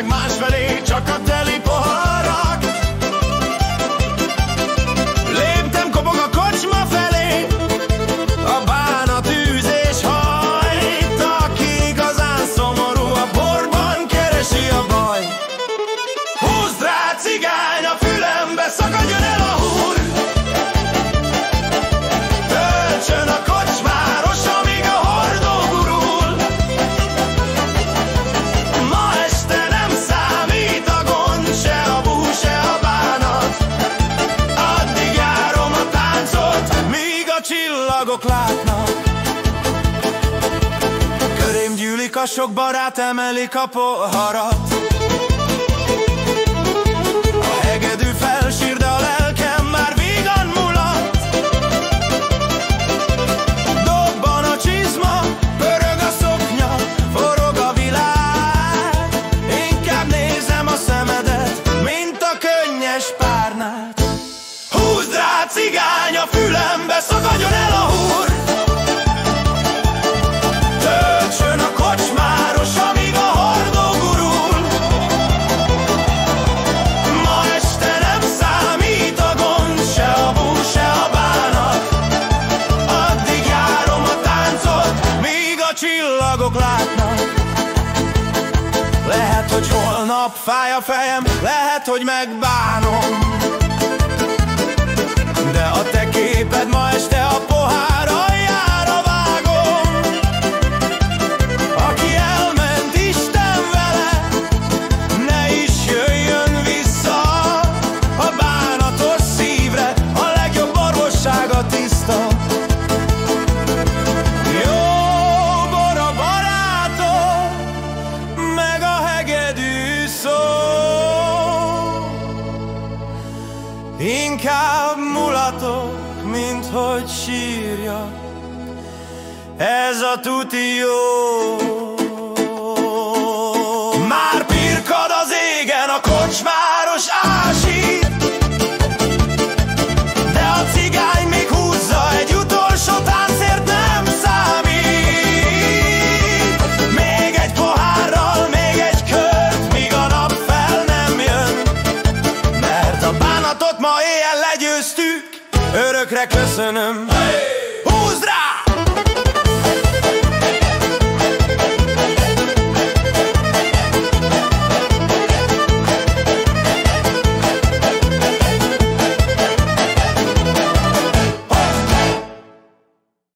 meg másfelé csak a teli poharak. Léptem, kopog a kocsma felé, a bánatűzés hajt. Aki igazán szomorú, a borban keresi a baj. Húzd rá, cigány, a fülembe, szakadjon el a húr. Töltsön a kocsmáros, amíg a hordó gurul. Ma este nem számít a gond, se a bú, se a bánat. Addig járom a táncot, míg a csillagok látnak. Körém gyűlik a sok barát, emelik a poharat. A hegedű felsír, de a lelkem már vígan mulat. Dobban a csizma, pörög a szoknya, forog a világ. Inkább nézem a szemedet, mint a könnyes párnát. Húzd rá, cigány, a fülembe, szakadjon el a húr. Töltsön a kocsmáros, amíg a hordó gurul. Ma este nem számít a gond, se a bú, se a bánat. Addig járom a táncot, míg a csillagok látnak. Lehet, hogy holnap fáj a fejem, lehet, hogy megbánom, de a te képed ma este a pohár aljára vágom. Aki elment, Isten vele, ne is jöjjön vissza. A bánatos szívre a legjobb orvosság a tiszta. Jó bor a barátom, meg a hegedű szó. Inkább mulatok, mint hogy sírjak, ez a tuti jó. Már pirkad az égen a kocsmáros ásít, de a cigány még húzza, egy utolsó táncért nem számít. Még egy pohárral, még egy kört, míg a nap fel nem jön. Mert a bánatot ma éjjel legyőztük, örökre köszönöm.